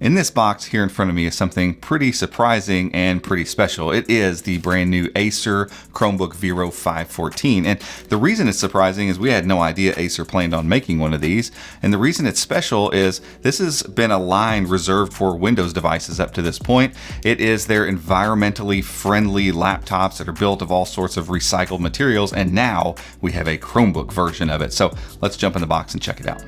In this box here in front of me is something pretty surprising and pretty special. It is the brand new Acer Chromebook Vero 514. And the reason it's surprising is we had no idea Acer planned on making one of these. And the reason it's special is this has been a line reserved for Windows devices up to this point. It is their environmentally friendly laptops that are built of all sorts of recycled materials. And now we have a Chromebook version of it. So let's jump in the box and check it out.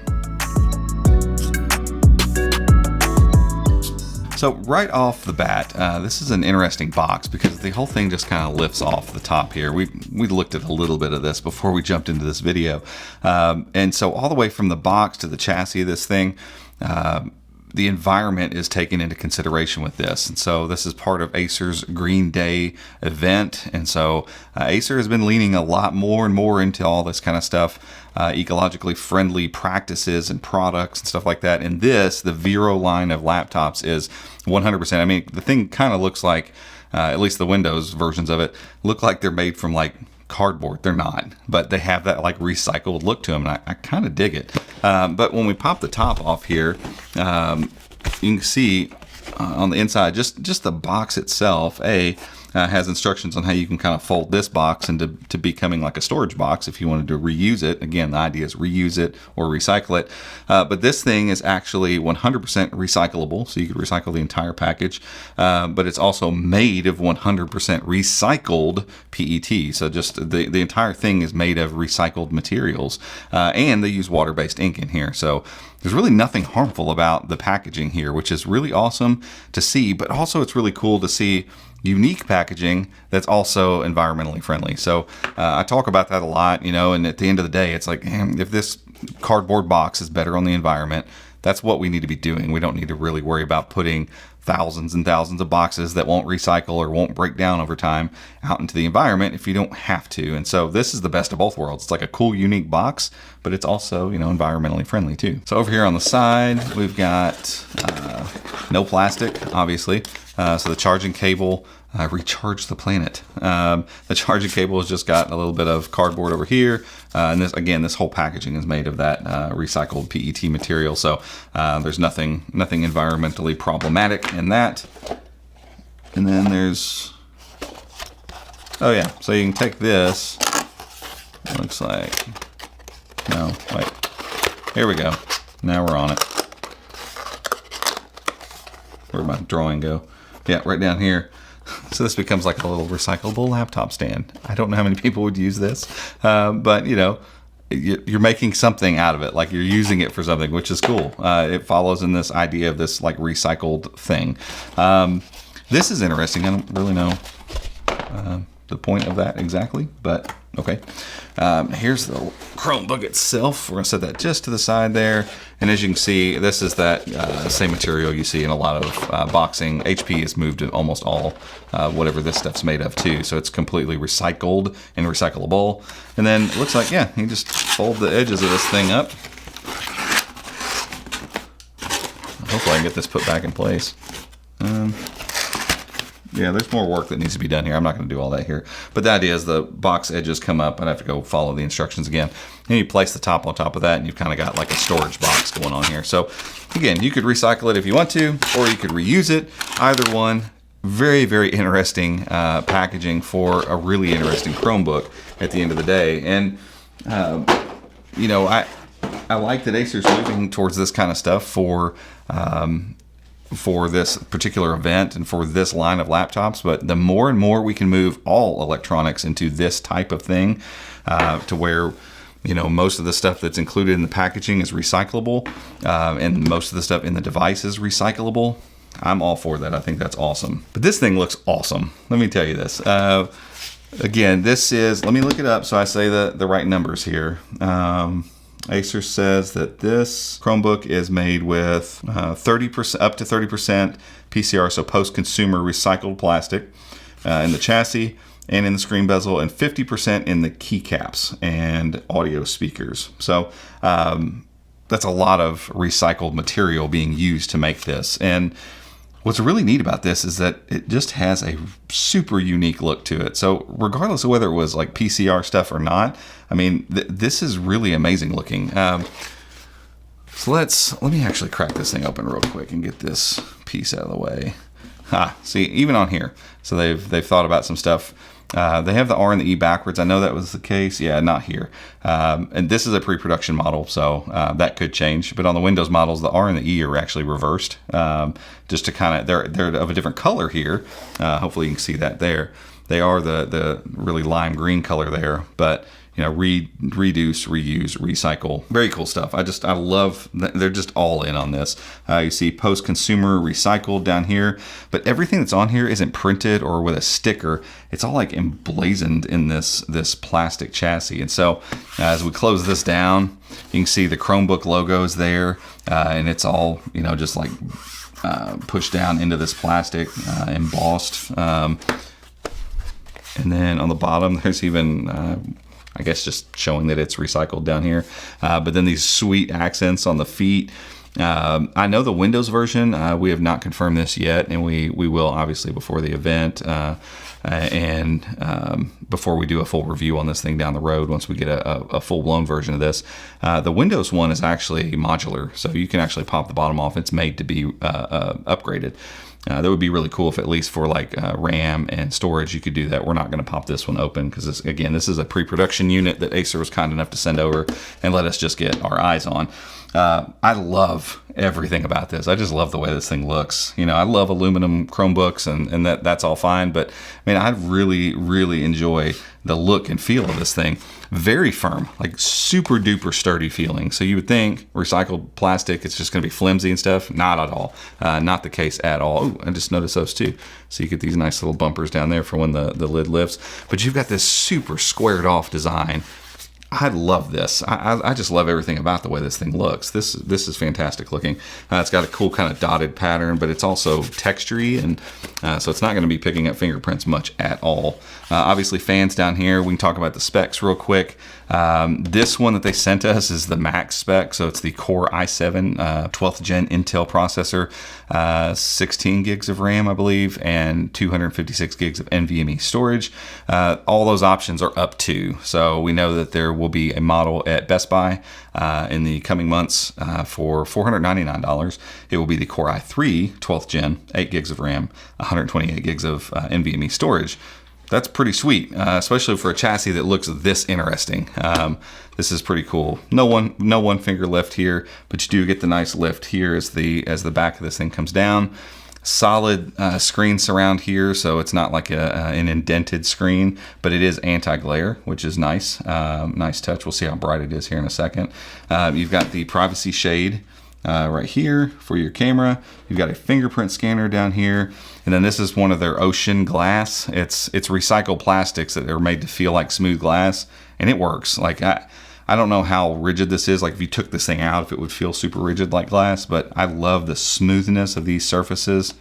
So right off the bat, this is an interesting box because the whole thing just kind of lifts off the top here. We looked at a little bit of this before we jumped into this video. And so all the way from the box to the chassis of this thing, the environment is taken into consideration with this. And so this is part of Acer's Green Day event. And so Acer has been leaning a lot more and more into all this kind of stuff, ecologically friendly practices and products and stuff like that. And this, the Vero line of laptops, is 100%. I mean, the thing kind of looks like, at least the Windows versions of it, look like they're made from like cardboard. They're not, but they have that like recycled look to them, and I kind of dig it. But when we pop the top off here, you can see on the inside, just the box itself, has instructions on how you can kind of fold this box into becoming like a storage box if you wanted to reuse it. Again, the idea is reuse it or recycle it. But this thing is actually 100% recyclable, so you could recycle the entire package. But it's also made of 100% recycled PET. So just the entire thing is made of recycled materials. And they use water-based ink in here. So there's really nothing harmful about the packaging here, which is really awesome to see. But also it's really cool to see unique packaging that's also environmentally friendly. So I talk about that a lot, and at the end of the day, it's like, if this cardboard box is better on the environment, that's what we need to be doing. We don't need to really worry about putting thousands and thousands of boxes that won't recycle or won't break down over time out into the environment if you don't have to. And so this is the best of both worlds. It's like a cool, unique box, but it's also, environmentally friendly too. So over here on the side, we've got no plastic, obviously. So the charging cable, recharge the planet. The charging cable has just got a little bit of cardboard over here. And this whole packaging is made of that recycled PET material. So there's nothing environmentally problematic in that. And then there's, oh yeah, so you can take this. It looks like, no, wait, here we go. Now we're on it. Where'd my drawing go? Yeah, right down here. So this becomes like a little recyclable laptop stand. I don't know how many people would use this, but you're making something out of it. Like you're using it for something, which is cool. It follows in this idea of this like recycled thing. This is interesting. I don't really know the point of that exactly, but okay. Here's the Chromebook itself. We're gonna set that just to the side there. And as you can see, this is that same material you see in a lot of boxing. HP has moved to almost all whatever this stuff's made of too. So it's completely recycled and recyclable. And then it looks like, yeah, you just fold the edges of this thing up. Hopefully I can get this put back in place. Yeah, there's more work that needs to be done here. I'm not going to do all that here. But the idea is the box edges come up, and I have to go follow the instructions again. And you place the top on top of that, and you've kind of got like a storage box going on here. So again, you could recycle it if you want to, or you could reuse it. Either one, very, very interesting packaging for a really interesting Chromebook at the end of the day. And, I like that Acer's moving towards this kind of stuff for this particular event and for this line of laptops. But the more and more we can move all electronics into this type of thing, to where most of the stuff that's included in the packaging is recyclable, and most of the stuff in the device is recyclable, I'm all for that. I think that's awesome. But this thing looks awesome. Let me tell you this. Again, this is, let me look it up so I say the right numbers here. Acer says that this Chromebook is made with 30%, up to 30% PCR, so post-consumer recycled plastic in the chassis and in the screen bezel, and 50% in the keycaps and audio speakers. So that's a lot of recycled material being used to make this. And what's really neat about this is that it just has a super unique look to it. So regardless of whether it was like PCR stuff or not, I mean, this is really amazing looking. So let me actually crack this thing open real quick and get this piece out of the way. See, even on here, so they've thought about some stuff. They have the R and the E backwards. I know that was the case. Yeah, not here. And this is a pre-production model, so that could change. But on the Windows models, the R and the E are actually reversed, just to kind of, they're of a different color here. Hopefully you can see that there. They are the really lime green color there, but you know, reduce, reuse, recycle. Very cool stuff. I love that they're just all in on this. You see post-consumer recycled down here, but everything that's on here isn't printed or with a sticker. It's all like emblazoned in this plastic chassis. And so as we close this down, you can see the Chromebook logos there, and it's all, you know, just like pushed down into this plastic, embossed. And then on the bottom, there's even I guess just showing that it's recycled down here. But then these sweet accents on the feet. I know the Windows version, we have not confirmed this yet, and we will obviously before the event and before we do a full review on this thing down the road once we get a full-blown version of this. The Windows one is actually modular, so you can actually pop the bottom off. It's made to be upgraded. That would be really cool if at least for like RAM and storage you could do that. We're not going to pop this one open because again, this is a pre-production unit that Acer was kind enough to send over and let us just get our eyes on. I love everything about this. I just love the way this thing looks. You know, I love aluminum Chromebooks and that's all fine, but I mean, I really enjoy the look and feel of this thing. Very firm, like super duper sturdy feeling. So you would think recycled plastic, it's just going to be flimsy and stuff. Not at all. Not the case at all. Ooh, I just noticed those too. So you get these nice little bumpers down there for when the lid lifts. But you've got this super squared off design. I love this. I just love everything about the way this thing looks. This is fantastic looking. It's got a cool kind of dotted pattern, but it's also textury, and so it's not going to be picking up fingerprints much at all. Obviously, fans down here. We can talk about the specs real quick. This one that they sent us is the max spec, so it's the Core i7 12th gen Intel processor, 16 gigs of RAM, I believe, and 256 gigs of NVMe storage. All those options are up to, so we know that there will be a model at Best Buy in the coming months for $499. It will be the Core i3 12th gen, 8 gigs of RAM, 128 gigs of NVMe storage. That's pretty sweet, especially for a chassis that looks this interesting. This is pretty cool. No one finger lift here, but you do get the nice lift here as the back of this thing comes down. Solid screen surround here, so it's not like an indented screen, but it is anti-glare, which is nice. Nice touch. We'll see how bright it is here in a second. You've got the privacy shade right here for your camera. You've got a fingerprint scanner down here, and then this is one of their ocean glass. It's recycled plastics that are made to feel like smooth glass, and it works. Like I don't know how rigid this is. Like if you took this thing out, if it would feel super rigid like glass, but I love the smoothness of these surfaces.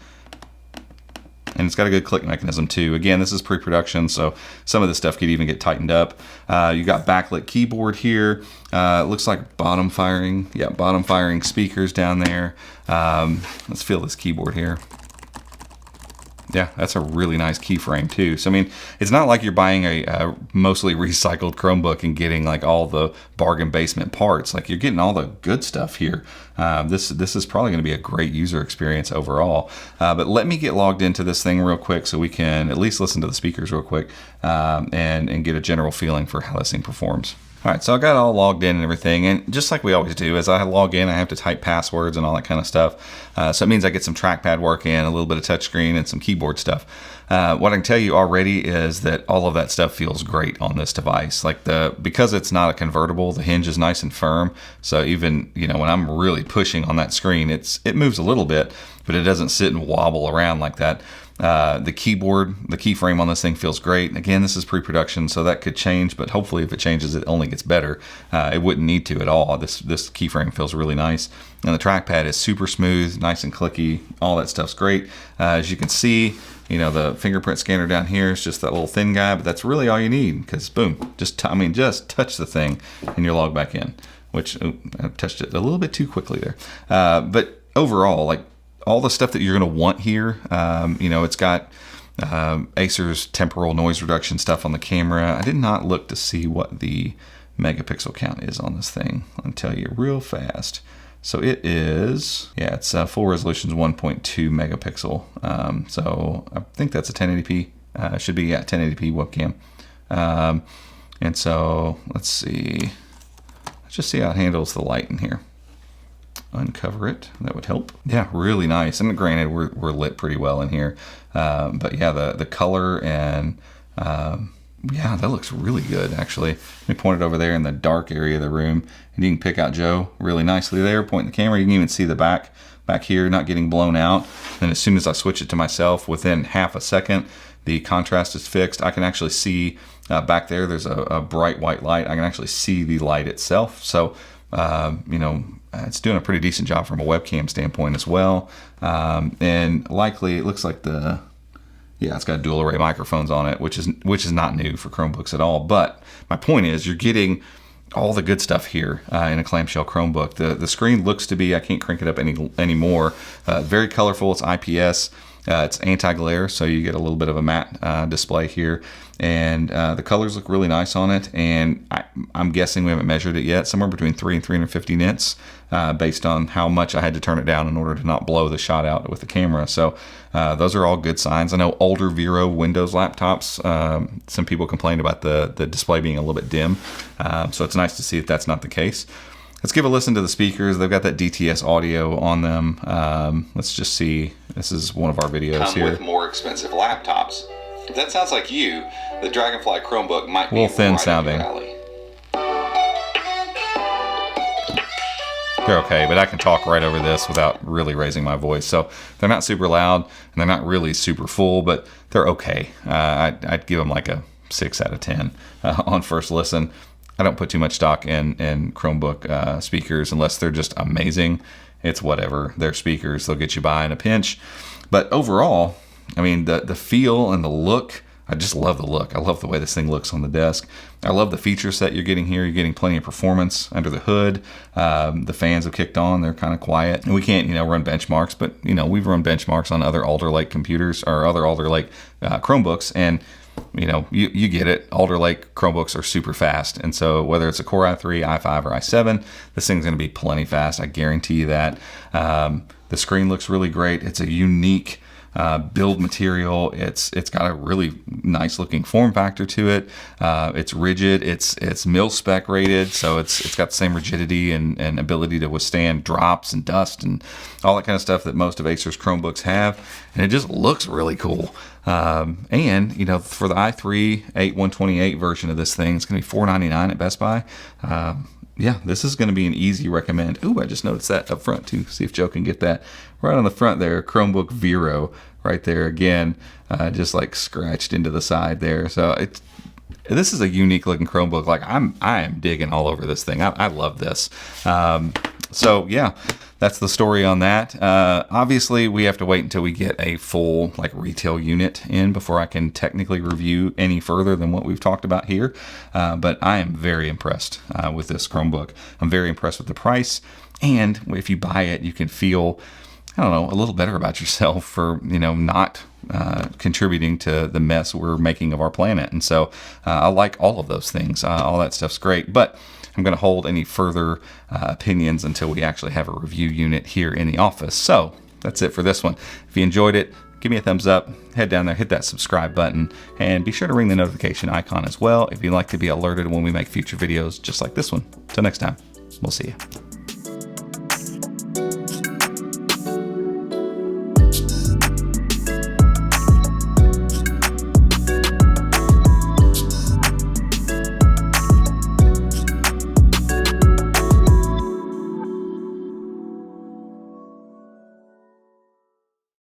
And it's got a good click mechanism too. Again, this is pre-production, so some of this stuff could even get tightened up. You got backlit keyboard here. It looks like bottom firing. Yeah, bottom firing speakers down there. Let's feel this keyboard here. Yeah, that's a really nice keyframe too. So I mean, it's not like you're buying a mostly recycled Chromebook and getting like all the bargain basement parts. Like you're getting all the good stuff here. This is probably going to be a great user experience overall. But let me get logged into this thing real quick so we can at least listen to the speakers real quick and get a general feeling for how this thing performs. All right, so I got all logged in and everything, and just like we always do, as I log in, I have to type passwords and all that kind of stuff. So it means I get some trackpad work in, a little bit of touchscreen, and some keyboard stuff. What I can tell you already is that all of that stuff feels great on this device. Like because it's not a convertible, the hinge is nice and firm. So even when I'm really pushing on that screen, it moves a little bit, but it doesn't sit and wobble around like that. The keyboard, the keyframe on this thing feels great. Again, this is pre-production, so that could change, but hopefully if it changes, it only gets better. It wouldn't need to at all. This keyframe feels really nice. And the trackpad is super smooth, nice and clicky. All that stuff's great. As you can see, the fingerprint scanner down here is just that little thin guy, but that's really all you need because boom, just touch the thing and you're logged back in, which I touched it a little bit too quickly there. But overall, like, all the stuff that you're going to want here, it's got Acer's temporal noise reduction stuff on the camera. I did not look to see what the megapixel count is on this thing. I'll tell you real fast. So it is, yeah, it's full resolution is 1.2 megapixel. So I think that's a 1080p. Should be, yeah, 1080p webcam. And so let's see. Let's just see how it handles the light in here. Uncover it. That would help. Yeah, really nice. And granted, we're lit pretty well in here. But yeah, the color and yeah, that looks really good, actually. Let me point it over there in the dark area of the room, and you can pick out Joe really nicely there. Point the camera. You can even see the back here not getting blown out. And as soon as I switch it to myself, within half a second, the contrast is fixed. I can actually see back there, there's a bright white light. I can actually see the light itself. So, you know, it's doing a pretty decent job from a webcam standpoint as well. And likely, it looks like yeah, it's got dual array microphones on it, which is not new for Chromebooks at all. But my point is, you're getting all the good stuff here in a clamshell Chromebook. The screen looks to be, I can't crank it up anymore. Very colorful. It's IPS. It's anti-glare, so you get a little bit of a matte display here. And the colors look really nice on it. And I'm guessing we haven't measured it yet, somewhere between 3 and 350 nits, based on how much I had to turn it down in order to not blow the shot out with the camera. So those are all good signs. I know older Vero Windows laptops, some people complained about the display being a little bit dim. So it's nice to see that that's not the case. Let's give a listen to the speakers. They've got that DTS audio on them. Let's just see. This is one of our videos here. With more expensive laptops. If that sounds like you, the Dragonfly Chromebook might be a little thin sounding. They're okay, but I can talk right over this without really raising my voice. So they're not super loud, and they're not really super full, but they're okay. I'd give them like a 6 out of 10 on first listen. I don't put too much stock in Chromebook speakers unless they're just amazing. It's whatever. They're speakers. They'll get you by in a pinch. But overall, I mean, the feel and the look, I just love the look. I love the way this thing looks on the desk. I love the feature set you're getting here. You're getting plenty of performance under the hood. The fans have kicked on. They're kind of quiet. And we can't, run benchmarks, but, we've run benchmarks on other Alder Lake computers or other Alder Lake Chromebooks. And you get it. Alder Lake Chromebooks are super fast. And so whether it's a Core i3, i5, or i7, this thing's going to be plenty fast. I guarantee you that. The screen looks really great. It's a unique build material. It's got a really nice looking form factor to it. It's rigid. It's mil spec rated, so it's got the same rigidity and ability to withstand drops and dust and all that kind of stuff that most of Acer's Chromebooks have. And it just looks really cool. And for the i3 8128 version of this thing, it's going to be $499 at Best Buy. Yeah, this is going to be an easy recommend. Ooh, I just noticed that up front too. See if Joe can get that right on the front there. Chromebook Vero right there again, just like scratched into the side there. So this is a unique looking Chromebook. Like I am digging all over this thing. I love this. So yeah, that's the story on that. Obviously, we have to wait until we get a full retail unit in before I can technically review any further than what we've talked about here. But I am very impressed with this Chromebook. I'm very impressed with the price. And if you buy it, you can feel, a little better about yourself for, not contributing to the mess we're making of our planet. And so I like all of those things. All that stuff's great. But I'm going to hold any further opinions until we actually have a review unit here in the office. So that's it for this one. If you enjoyed it, give me a thumbs up, head down there, hit that subscribe button, and be sure to ring the notification icon as well if you'd like to be alerted when we make future videos just like this one. Till next time, we'll see you.